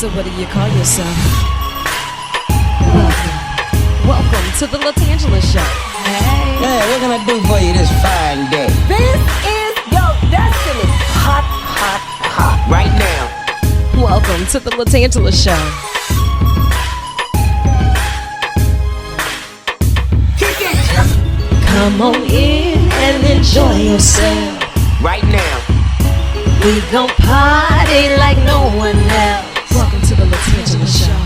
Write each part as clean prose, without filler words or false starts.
So what do you call yourself? Welcome to the LaTangela Show. Hey. Hey, what can I do for you this fine day? This is your destiny. Hot, hot, hot. Right now. Welcome to the LaTangela Show. Kick it. Come on in and enjoy yourself. Right now. We gon' party like no one else. Welcome to the LaTangela Show.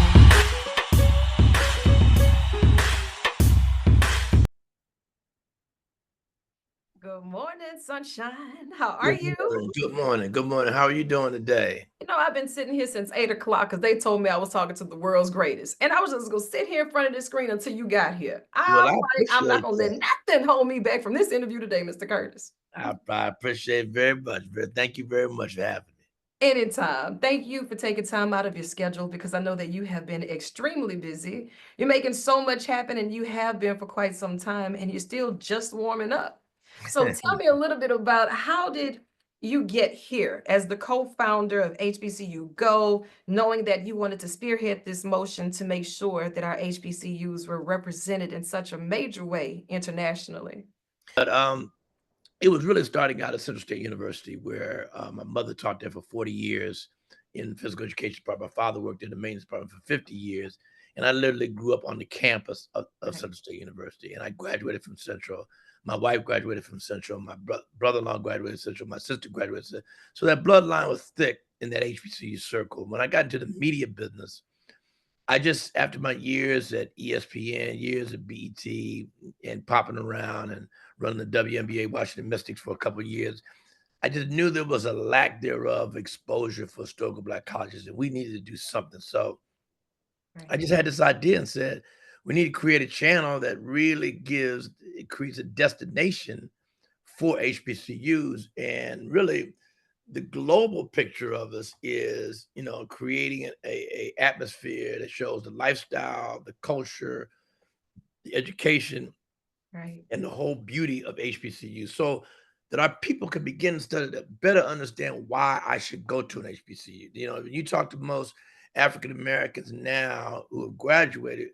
Good morning, sunshine. How are you? Good morning. Good morning. How are you doing today? You know, I've been sitting here since 8 o'clock because they told me I was talking to the world's greatest. And I was just going to sit here in front of this screen until you got here. Well, I'm not going to let nothing hold me back from this interview today, Mr. Curtis. I appreciate it very much. Thank you very much for having me. Anytime. Thank you for taking time out of your schedule because I know that you have been extremely busy. You're making so much happen and you have been for quite some time and you're still just warming up. So tell me a little bit about how did you get here as the co-founder of HBCU Go, knowing that you wanted to spearhead this motion to make sure that our HBCUs were represented in such a major way internationally? But it was really starting out at Central State University, where my mother taught there for 40 years in the physical education department. My father worked in the maintenance department for 50 years. And I literally grew up on the campus of Central State University. And I graduated from Central. My wife graduated from Central. My brother-in-law graduated from Central. My sister graduated from Central. So that bloodline was thick in that HBCU circle. When I got into the media business, I just, after my years at ESPN, years at BET, and popping around and running the WNBA Washington Mystics for a couple of years, I just knew there was a lack thereof exposure for historical Black colleges, and we needed to do something. So I just had this idea and said, we need to create a channel that really creates a destination for HBCUs. And really, the global picture of us is, creating a atmosphere that shows the lifestyle, the culture, the education, and the whole beauty of HBCU, so that our people can begin to better understand why I should go to an HBCU. When you talk to most African Americans now who have graduated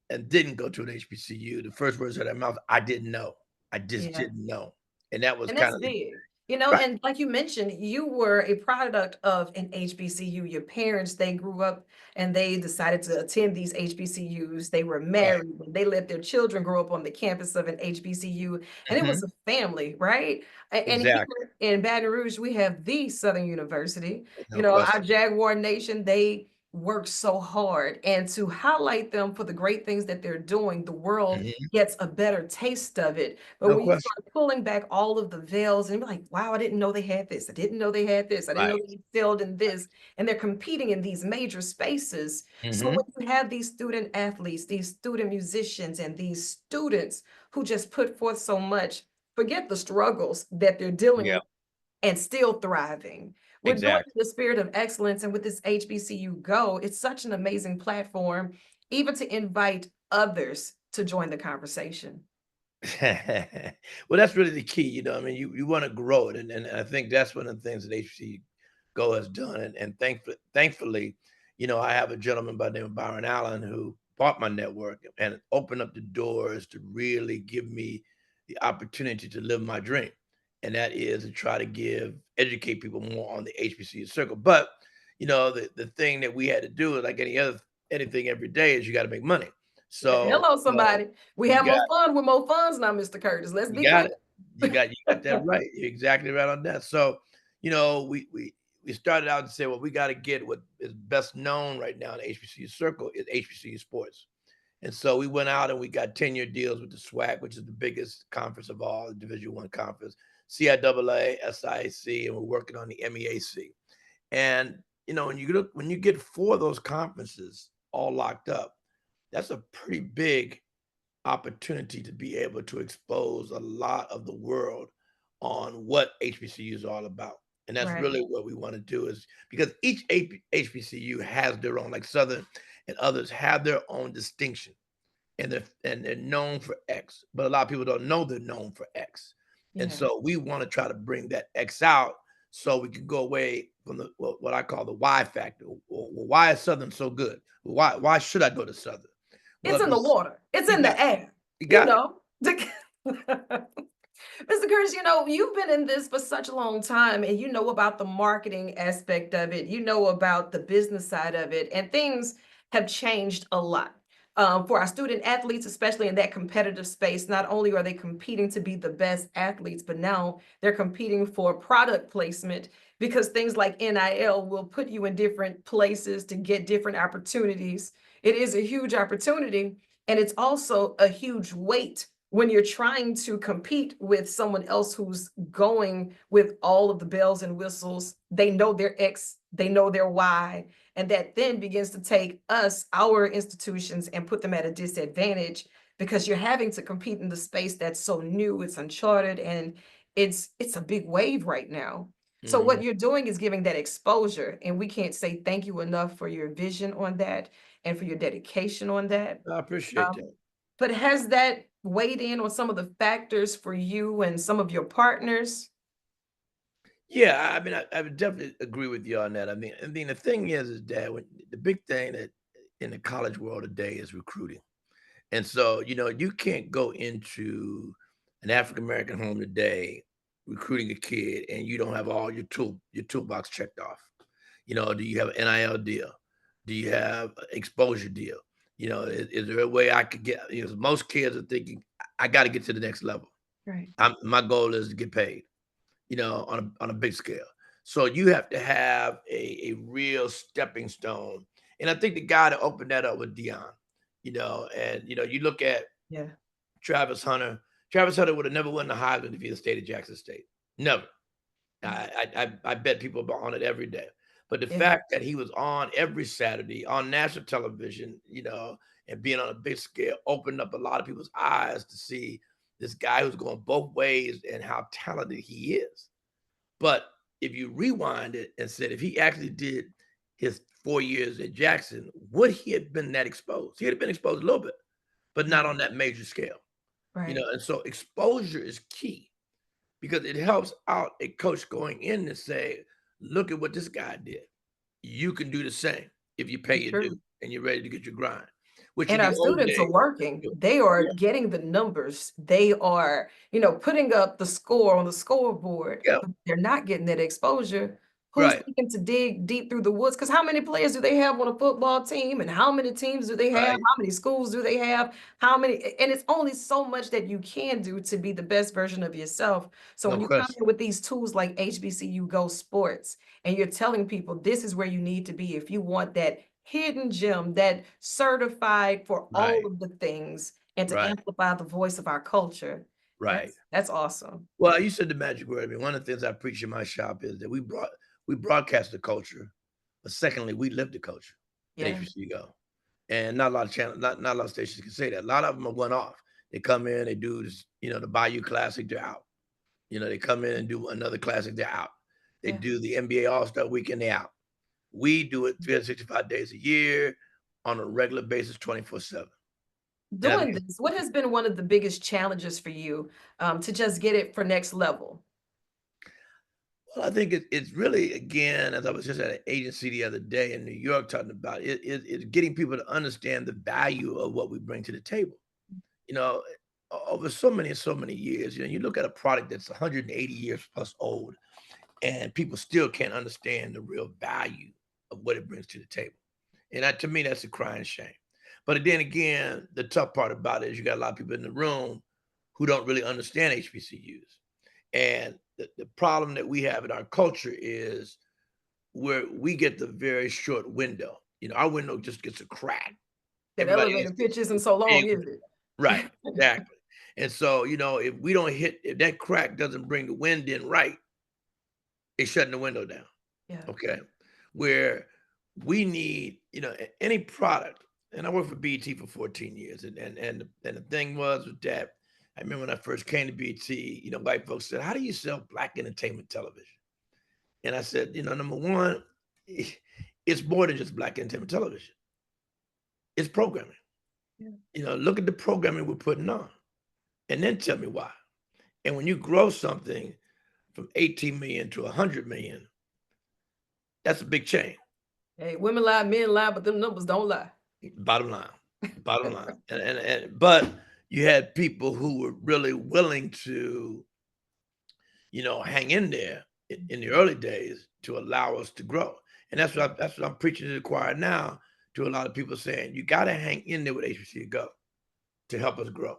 and didn't go to an HBCU, the first words out of their mouth, I didn't know. I just didn't know. And that was kind of big. Right. And like you mentioned, you were a product of an HBCU. Your parents, they grew up and they decided to attend these HBCUs. They were married. And they let their children grow up on the campus of an HBCU. And it was a family, right? And here Exactly. in Baton Rouge, we have the Southern University. No Our question. Jaguar Nation, they work so hard, and to highlight them for the great things that they're doing, the world gets a better taste of it. But No when you question. start pulling back all of the veils and be like, wow, I didn't know they had this. I didn't know they had this. I didn't know they excelled in this. And they're competing in these major spaces. So when you have these student athletes, these student musicians, and these students who just put forth so much, forget the struggles that they're dealing with and still thriving. We're doing it in the spirit of excellence, and with this HBCU Go, it's such an amazing platform, even to invite others to join the conversation. Well, that's really the key. You want to grow it. And I think that's one of the things that HBCU Go has done. And thankfully, I have a gentleman by the name of Byron Allen who bought my network and opened up the doors to really give me the opportunity to live my dream. And that is to try to educate people more on the HBCU circle. But, the thing that we had to do is like anything every day is you got to make money. So hello, somebody. We have more fun with more funds now, Mr. Curtis. Let's be clear. You got that right. You're exactly right on that. So, we started out to say, well, we got to get what is best known right now in the HBCU circle is HBCU sports. And so we went out and we got 10-year deals with the SWAC, which is the biggest conference of all, the Division I conference, CIAA, SIAC, and we're working on the MEAC. And when you get 4 of those conferences all locked up, that's a pretty big opportunity to be able to expose a lot of the world on what HBCU is all about. And that's really what we want to do, is because each HBCU has their own, like Southern and others have their own distinction, and they're known for X, but a lot of people don't know they're known for X. And so we want to try to bring that X out so we can go away from what I call the Y factor, or well, why is Southern so good? Why should I go to Southern? It's Well, in the water. It's you in got the air. you You got it. know. Mr. Curtis, you've been in this for such a long time and you know about the marketing aspect of it. You know about the business side of it, and things have changed a lot. For our student athletes, especially in that competitive space, not only are they competing to be the best athletes, but now they're competing for product placement because things like NIL will put you in different places to get different opportunities. It is a huge opportunity, and it's also a huge weight when you're trying to compete with someone else who's going with all of the bells and whistles. They know their X, they know their Y, and that then begins to take us, our institutions, and put them at a disadvantage because you're having to compete in the space that's so new, it's uncharted, and it's a big wave right now. So what you're doing is giving that exposure, and we can't say thank you enough for your vision on that and for your dedication on that. I appreciate Um, that. but has that weighed in on some of the factors for you and some of your partners? Yeah, I mean, I would definitely agree with you on that. I mean, the thing is that the big thing that in the college world today is recruiting. And so, you can't go into an African American home today recruiting a kid and you don't have all your toolbox checked off. Do you have an NIL deal? Do you have an exposure deal? Is there a way I could get, most kids are thinking, I got to get to the next level. Right. My goal is to get paid, on a big scale. So you have to have a real stepping stone. And I think the guy that opened that up was Dion, and you look at Yeah. Travis Hunter. Travis Hunter would have never won the Heisman if he had stayed at Jackson State. Never. I bet people on it every day. But the Yeah. fact that he was on every Saturday on national television, and being on a big scale opened up a lot of people's eyes to see this guy who's going both ways and how talented he is. But if you rewind it and said if he actually did his 4 years at Jackson, would he have been that exposed? He'd have been exposed a little bit, but not on that major scale. Right. And so exposure is key because it helps out a coach going in to say, look at what this guy did. You can do the same if you pay your True. due and you're ready to get your grind. Which in And the our old students are days, working. They are getting the numbers. They are, putting up the score on the scoreboard, yeah, but they're not getting that exposure. Who's right, looking to dig deep through the woods? Because how many players do they have on a football team? And how many teams do they have? right, How many schools do they have? How many? And it's only so much that you can do to be the best version of yourself. So no when you come question. in with these tools like HBCU Go Sports, and you're telling people this is where you need to be if you want that hidden gem, that certified for all Right, of the things and to right, amplify the voice of our culture. right. That's awesome. Well, you said the magic word. I mean, one of the things I preach in my shop is that we broadcast the culture, but secondly, we live the culture at Yeah. HBCU Go. And not a lot of channels, not a lot of stations can say that. A lot of them are one off. They come in, they do this, the Bayou Classic, they're out. They come in and do another classic, they're out. They Yeah. do the NBA All-Star Weekend, they're out. We do it 365 days a year on a regular basis, 24/7. And I think Doing this, what has been one of the biggest challenges for you to just get it for next level? well, I think it's really, again, as I was just at an agency the other day in New York talking about it's getting people to understand the value of what we bring to the table. You know, over so many years, you look at a product that's 180 years plus old, and people still can't understand the real value of what it brings to the table. And to me, that's a crying shame. But then again, the tough part about it is you got a lot of people in the room who don't really understand HBCUs. And the problem that we have in our culture is where we get the very short window. Our window just gets a crack. That Everybody else elevator gets pitch isn't so a big long, is one. it? Right, exactly. And so, if that crack doesn't bring the wind in right, it's shutting the window down. Yeah. Okay. Where we need, any product, and I worked for BET for 14 years. And the thing was that I remember when I first came to BET, white folks said, how do you sell black entertainment television? And I said, number one, it's more than just black entertainment television. It's programming. Yeah. Look at the programming we're putting on and then tell me why. And when you grow something from 18 million to 100 million, that's a big change. Hey, women lie, men lie, but them numbers don't lie. Bottom line, bottom line. But you had people who were really willing to, hang in there in the early days to allow us to grow. And that's what I'm preaching to the choir now, to a lot of people, saying you got to hang in there with HBCU Go to help us grow.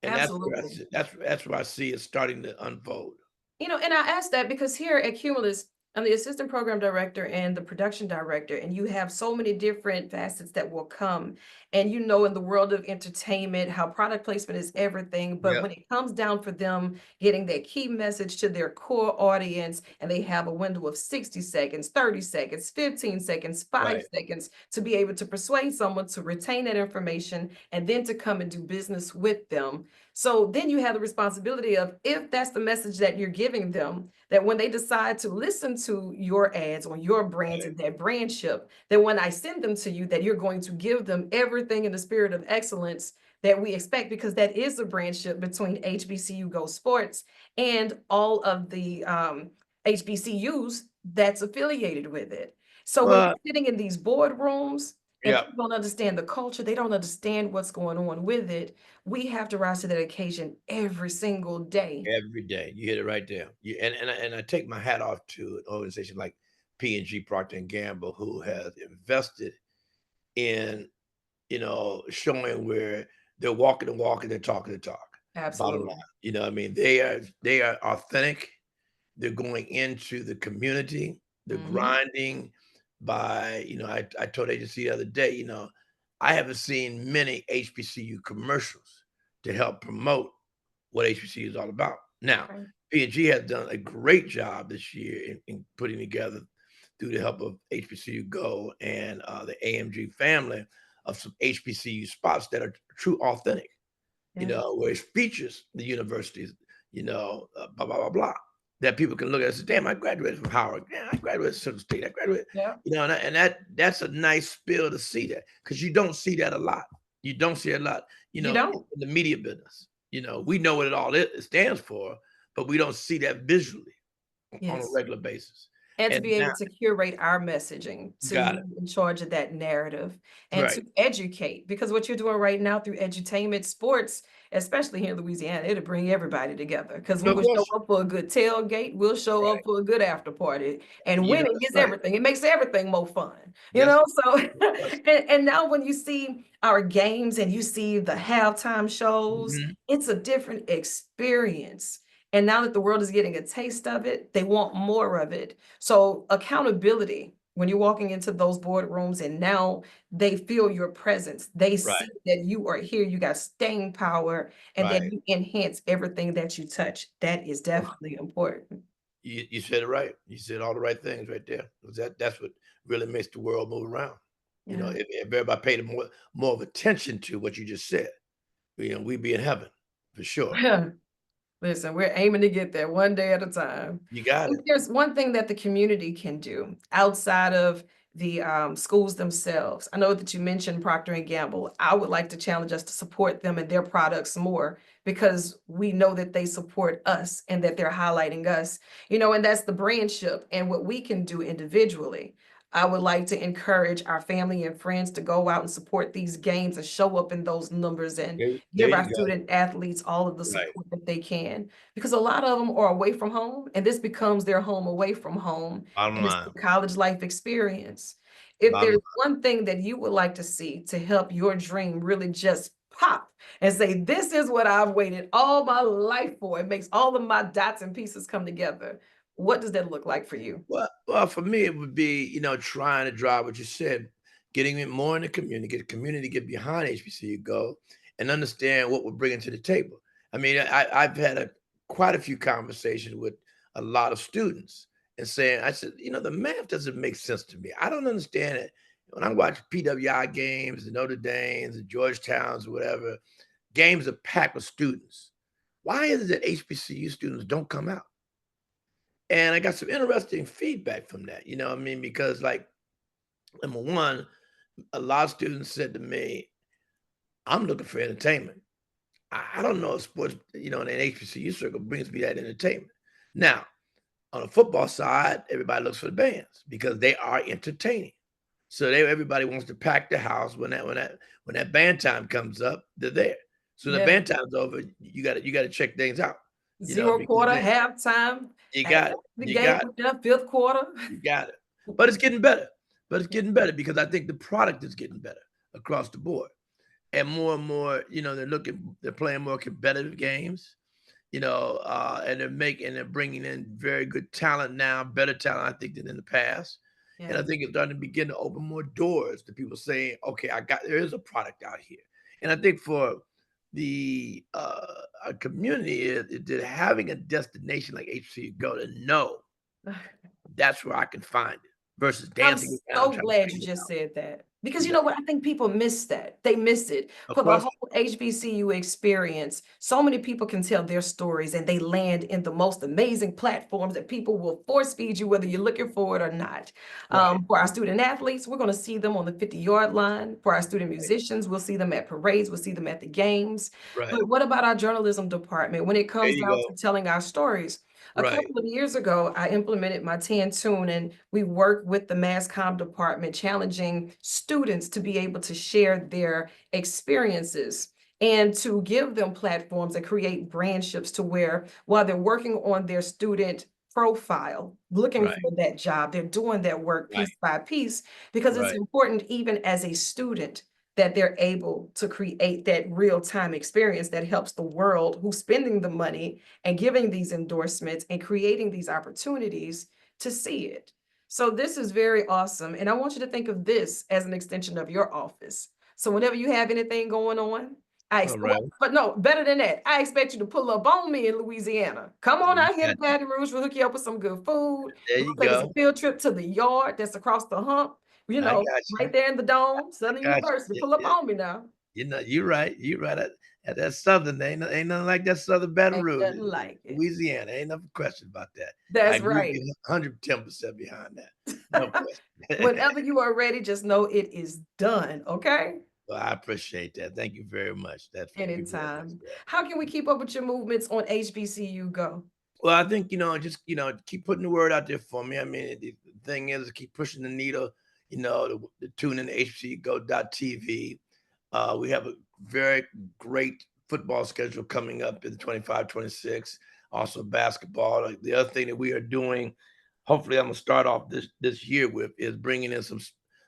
And that's where I Absolutely. see, that's where I see it starting to unfold. And I asked that because here at Cumulus, I'm the assistant program director and the production director, and you have so many different facets that will come. And in the world of entertainment, how product placement is everything. But Yeah. when it comes down for them getting that key message to their core audience, and they have a window of 60 seconds, 30 seconds, 15 seconds, 5 seconds to be able to persuade someone to retain that information and then to come and do business with them. So then you have the responsibility of, if that's the message that you're giving them, that when they decide to listen to your ads on your brands and that brandship, that when I send them to you, that you're going to give them everything in the spirit of excellence that we expect, because that is a brandship between HBCU Go Sports and all of the HBCUs that's affiliated with it. So when we're Well, sitting in these boardrooms and yeah. people don't understand the culture, they don't understand what's going on with it. We have to rise to that occasion every single day. Every day. You hit it right there. And I take my hat off to an organization like P&G Procter and Gamble, who has invested in, showing where they're walking the walk and they're talking the talk. Bottom line. Absolutely. I mean, they are authentic. They're going into the community. They're Mhm. grinding by, I told agency the other day, I haven't seen many HBCU commercials to help promote what HBCU is all about. Now, Right. P&G has done a great job this year in putting together, through the help of HBCU Go and the AMG family, of some HBCU spots that are true authentic, Yeah. where it features the universities, blah, blah, blah, blah, that people can look at and say, damn, I graduated from Howard. Yeah, I graduated from Central State. I graduated, Yeah. and that's a nice spill to see that, because you don't see that a lot. You don't see it a lot, You in don't. the media business. We know what it stands for, but we don't see that visually on a Yes. regular basis. And to And be now, able to curate our messaging, to got be it. in charge of that narrative and Right. to educate, because what you're doing right now through edutainment, sports, especially here in Louisiana, it'll bring everybody together, because we No will show question. up for a good tailgate, we'll show up Right. for a good after party, and winning That's is right. everything. It makes everything more fun, Yes. So Yes. and now when you see our games and you see the halftime shows, Mhm. it's a different experience. And now that the world is getting a taste of it, they want more of it. So accountability, when you're walking into those boardrooms and now they feel your presence, they Right. see that you are here, you got staying power, and that Right. you enhance everything that you touch. That is definitely important. You said it right. You said all the right things right there. 'Cause that's what really makes the world move around. Yeah. If everybody paid more of attention to what you just said, we'd be in heaven for sure. Listen, we're aiming to get there one day at a time. You got If it. there's one thing that the community can do outside of the schools themselves, I know that you mentioned Procter and Gamble. I would like to challenge us to support them and their products more, because we know that they support us and that they're highlighting us, and that's the brandship and what we can do individually. I would like to encourage our family and friends to go out and support these games and show up in those numbers and There give our you go. student athletes all of the Right. support that they can, because a lot of them are away from home, and this becomes their home away from home, Bottom and it's line. the college life experience. If Bottom there's line. one thing that you would like to see to help your dream really just pop and say, this is what I've waited all my life for, it makes all of my dots and pieces come together, what does that look like for you? Well, for me, it would be, trying to drive what you said, getting it more in the community, get the community to get behind HBCU Go and understand what we're bringing to the table. I mean, I've had quite a few conversations with a lot of students, and saying, I said, the math doesn't make sense to me. I don't understand it. When I watch PWI games, the Notre Dames, the Georgetowns, or whatever, games are packed with students. Why is it that HBCU students don't come out? And I got some interesting feedback from that, what I mean? Because, like, number one, a lot of students said to me, I'm looking for entertainment. I don't know if sports, in an HBCU circle brings me that entertainment. Now, on the football side, everybody looks for the bands because they are entertaining. So everybody wants to pack the house when that band time comes up, they're there. So the Yeah. band time's over, you gotta check things out, Zero because quarter, then halftime, you and got it. the You game got it. was there, fifth quarter. You got it. But it's getting better. But it's getting better because I think the product is getting better across the board. And more, they're playing more competitive games, and they're bringing in very good talent now, better talent, I think, than in the past. And I Yeah. think it's starting to begin to open more doors to people saying, okay, there is a product out here. And I think for the our community is having a destination like HC go to know that's where I can find it versus I'm dancing around so trying to glad you figure it just out. said that because you Yeah, know what? I think people miss that. They miss it of for the course. whole HBCU experience. So many people can tell their stories and they land in the most amazing platforms that people will force feed you, whether you're looking for it or not. Right, For our student athletes, we're going to see them on the 50-yard line. For our student musicians, we'll see them at parades, we'll see them at the games. right. But what about our journalism department when it There comes you down go. to telling our stories? A Right, couple of years ago, I implemented my Tan Tune, and we worked with the Mass Comm department, challenging students to be able to share their experiences and to give them platforms and create brandships to where while they're working on their student profile, looking right, for that job, they're doing that work right, piece by piece because it's right, important even as a student that they're able to create that real-time experience that helps the world who's spending the money and giving these endorsements and creating these opportunities to see it. So this is very awesome. And I want you to think of this as an extension of your office. So whenever you have anything going on, all right. but no, better than that, I expect you to pull up on me in Louisiana. Come on You out here to got you. Baton Rouge. We'll hook you up with some good food. There We'll you take us a go. field trip to the yard that's across the hump, I got you. right there in the dome, Southern I got University. you. Pull up Yeah, on me now. you're right. You're right. At that Southern, ain't nothing like that Southern Baton Ain't Rouge, nothing like it. Louisiana. Ain't no question about that. I That's agree with right. you 110% behind that. No question. Whenever you are ready, just know it is done, okay? Well, I appreciate that. Thank you very much. Thank you very much Anytime. for that. How can we keep up with your movements on HBCU Go? Well, I think, just, keep putting the word out there for me. I mean, the thing is, keep pushing the needle, the tune in hbcgo.tv. We have a very great football schedule coming up in 25, 26. Also basketball. Like, the other thing that we are doing, hopefully I'm gonna start off this year with, is bringing in some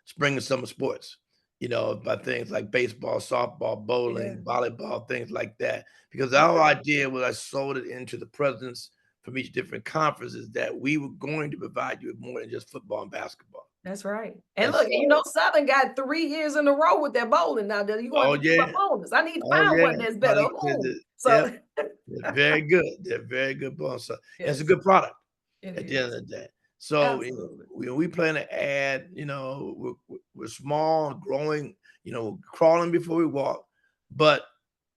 spring and summer sports. By things like baseball, softball, Yeah, bowling, volleyball, things like that. Because that's our right. idea was I sold it into the presidents from each different conference is that we were going to provide you with more than just football and basketball. That's right. And And look, so, Southern got 3 years in a row with that bowling now. That you going oh to pull up yeah, on us. I need to oh find yeah, one that's better. Ooh. yep, So they're very good. They're very good ball. So and it's a yes, good product it at the end of is. the day. So Absolutely. we plan to add. We're small, growing. Crawling before we walk, but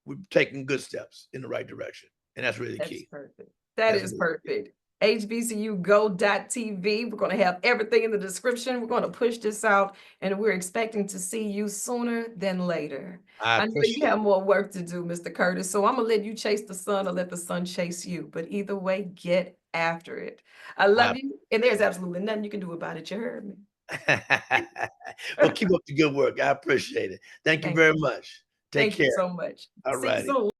we're taking good steps in the right direction, and that's really That's key. perfect. That That's is really key. perfect. HBCUGO.tv. We're going to have everything in the description. We're going to push this out, and we're expecting to see you sooner than later. I I know you appreciate have it. more work to do, Mr. Curtis, so I'm going to let you chase the sun or let the sun chase you. But either way, get after it. I I love you, and there's absolutely nothing you can do about it. You heard me. Well, keep up the good work. I appreciate it. Thank you Thank very you. much. Take Thank you care. so much. All See you righty. soon.